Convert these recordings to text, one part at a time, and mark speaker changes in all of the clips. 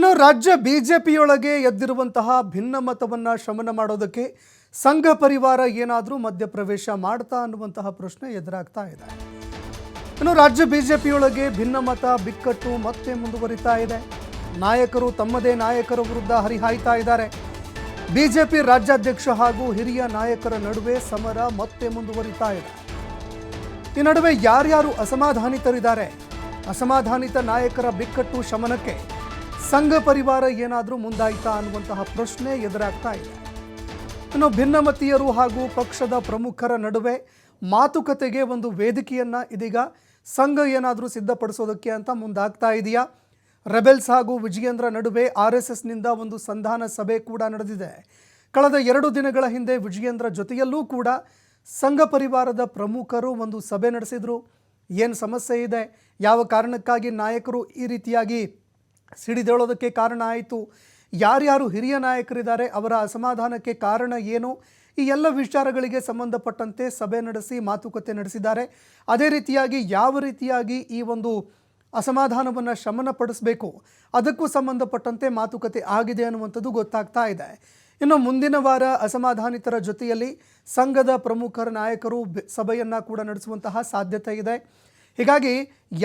Speaker 1: ಇನ್ನು ರಾಜ್ಯ ಬಿಜೆಪಿಯೊಳಗೆ ಎದ್ದಿರುವಂತಹ ಭಿನ್ನಮತವನ್ನು ಶಮನ ಮಾಡೋದಕ್ಕೆ ಸಂಘ ಪರಿವಾರ ಏನಾದರೂ ಮಧ್ಯಪ್ರವೇಶ ಮಾಡ್ತಾ ಅನ್ನುವಂತಹ ಪ್ರಶ್ನೆ ಎದುರಾಗ್ತಾ ಇದೆ. ಇನ್ನು ರಾಜ್ಯ ಬಿಜೆಪಿಯೊಳಗೆ ಭಿನ್ನಮತ ಬಿಕ್ಕಟ್ಟು ಮತ್ತೆ ಮುಂದುವರಿತಾ ಇದೆ. ನಾಯಕರು ತಮ್ಮದೇ ನಾಯಕರ ವಿರುದ್ಧ ಹರಿಹಾಯ್ತಾ ಇದ್ದಾರೆ. ಬಿಜೆಪಿ ರಾಜ್ಯಾಧ್ಯಕ್ಷ ಹಾಗೂ ಹಿರಿಯ ನಾಯಕರ ನಡುವೆ ಸಮರ ಮತ್ತೆ ಮುಂದುವರಿತಾ ಇದೆ. ಈ ನಡುವೆ ಯಾರ್ಯಾರು ಅಸಮಾಧಾನಿತರಿದ್ದಾರೆ, ಅಸಮಾಧಾನಿತ ನಾಯಕರ ಬಿಕ್ಕಟ್ಟು ಶಮನಕ್ಕೆ ಸಂಘ ಪರಿವಾರ ಏನಾದರೂ ಮುಂದಾಯ್ತಾ ಅನ್ನುವಂತಹ ಪ್ರಶ್ನೆ ಎದುರಾಗ್ತಾ ಇದೆ. ಇನ್ನು ಭಿನ್ನಮತೀಯರು ಹಾಗೂ ಪಕ್ಷದ ಪ್ರಮುಖರ ನಡುವೆ ಮಾತುಕತೆಗೆ ಒಂದು ವೇದಿಕೆಯನ್ನ ಇದೀಗ ಸಂಘ ಏನಾದರೂ ಸಿದ್ಧಪಡಿಸೋದಕ್ಕೆ ಅಂತ ಮುಂದಾಗ್ತಾ ಇದೆಯಾ? ರೆಬೆಲ್ಸ್ ಹಾಗೂ ವಿಜಯೇಂದ್ರ ನಡುವೆ RSSನಿಂದ ಒಂದು ಸಂಧಾನ ಸಭೆ ಕೂಡ ನಡೆದಿದೆ. ಕಳೆದ 2 ದಿನಗಳ ಹಿಂದೆ ವಿಜಯೇಂದ್ರ ಜೊತೆಯಲ್ಲೂ ಕೂಡ ಸಂಘ ಪರಿವಾರದ ಪ್ರಮುಖರು ಒಂದು ಸಭೆ ನಡೆಸಿದ್ರು. ಏನು ಸಮಸ್ಯೆ ಇದೆ, ಯಾವ ಕಾರಣಕ್ಕಾಗಿ ನಾಯಕರು ಈ ರೀತಿಯಾಗಿ ಸಿಡಿದೇಳೋದಕ್ಕೆ ಕಾರಣ ಆಯಿತು, ಯಾರ್ಯಾರು ಹಿರಿಯ ನಾಯಕರಿದ್ದಾರೆ ಅವರ ಅಸಮಾಧಾನಕ್ಕೆ ಕಾರಣ ಏನು, ಈ ಎಲ್ಲ ವಿಚಾರಗಳಿಗೆ ಸಂಬಂಧಪಟ್ಟಂತೆ ಸಭೆ ನಡೆಸಿ ಮಾತುಕತೆ ನಡೆಸಿದ್ದಾರೆ. ಅದೇ ರೀತಿಯಾಗಿ ಯಾವ ರೀತಿಯಾಗಿ ಈ ಒಂದು ಅಸಮಾಧಾನವನ್ನು ಶಮನಪಡಿಸಬೇಕು ಅದಕ್ಕೂ ಸಂಬಂಧಪಟ್ಟಂತೆ ಮಾತುಕತೆ ಆಗಿದೆ ಅನ್ನುವಂಥದ್ದು ಗೊತ್ತಾಗ್ತಾ ಇದೆ. ಇನ್ನು ಮುಂದಿನ ವಾರ ಅಸಮಾಧಾನಿತರ ಜೊತೆಯಲ್ಲಿ ಸಂಘದ ಪ್ರಮುಖರ ನಾಯಕರು ಸಭೆಯನ್ನು ಕೂಡ ನಡೆಸುವಂತಹ ಸಾಧ್ಯತೆ ಇದೆ. ಹೀಗಾಗಿ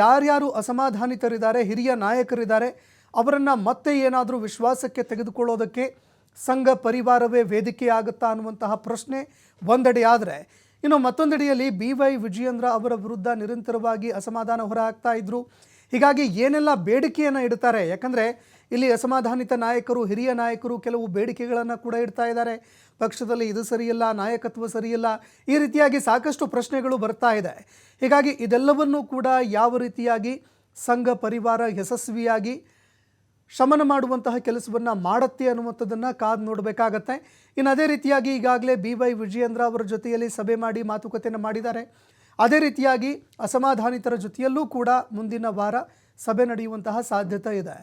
Speaker 1: ಯಾರ್ಯಾರು ಅಸಮಾಧಾನಿತರಿದ್ದಾರೆ, ಹಿರಿಯ ನಾಯಕರಿದ್ದಾರೆ, ಅವರನ್ನು ಮತ್ತೆ ಏನಾದರೂ ವಿಶ್ವಾಸಕ್ಕೆ ತೆಗೆದುಕೊಳ್ಳೋದಕ್ಕೆ ಸಂಘ ಪರಿವಾರವೇ ವೇದಿಕೆ ಆಗುತ್ತಾ ಅನ್ನುವಂತಹ ಪ್ರಶ್ನೆ ಒಂದೆಡೆ ಆದರೆ, ಇನ್ನು ಮತ್ತೊಂದೆಡೆಯಲ್ಲಿ BY ವಿಜಯೇಂದ್ರ ಅವರ ವಿರುದ್ಧ ನಿರಂತರವಾಗಿ ಅಸಮಾಧಾನ ಹೊರಹಾಕ್ತಾ ಇದ್ರು. ಹೀಗಾಗಿ ಏನೆಲ್ಲ ಬೇಡಿಕೆಯನ್ನು ಇಡ್ತಾರೆ, ಯಾಕಂದರೆ ಇಲ್ಲಿ ಅಸಮಾಧಾನಿತ ನಾಯಕರು, ಹಿರಿಯ ನಾಯಕರು ಕೆಲವು ಬೇಡಿಕೆಗಳನ್ನು ಕೂಡ ಇಡ್ತಾ ಇದ್ದಾರೆ. ಪಕ್ಷದಲ್ಲಿ ಇದು ಸರಿಯಿಲ್ಲ, ನಾಯಕತ್ವ ಸರಿಯಿಲ್ಲ, ಈ ರೀತಿಯಾಗಿ ಸಾಕಷ್ಟು ಪ್ರಶ್ನೆಗಳು ಬರ್ತಾ ಇದೆ. ಹೀಗಾಗಿ ಇದೆಲ್ಲವನ್ನೂ ಕೂಡ ಯಾವ ರೀತಿಯಾಗಿ ಸಂಘ ಪರಿವಾರ ಯಶಸ್ವಿಯಾಗಿ ಶಮನ ಮಾಡುವಂತಹ ಕೆಲಸವನ್ನು ಮಾಡುತ್ತೆ ಅನ್ನುವಂಥದ್ದನ್ನು ಕಾದು ನೋಡಬೇಕಾಗತ್ತೆ. ಇನ್ನು ಅದೇ ರೀತಿಯಾಗಿ ಈಗಾಗಲೇ BY ವಿಜಯೇಂದ್ರ ಅವರ ಜೊತೆಯಲ್ಲಿ ಸಭೆ ಮಾಡಿ ಮಾತುಕತೆಯನ್ನು ಮಾಡಿದ್ದಾರೆ. ಅದೇ ರೀತಿಯಾಗಿ ಅಸಮಾಧಾನಿತರ ಜೊತೆಯಲ್ಲೂ ಕೂಡ ಮುಂದಿನ ವಾರ ಸಭೆ ನಡೆಯುವಂತಹ ಸಾಧ್ಯತೆ ಇದೆ.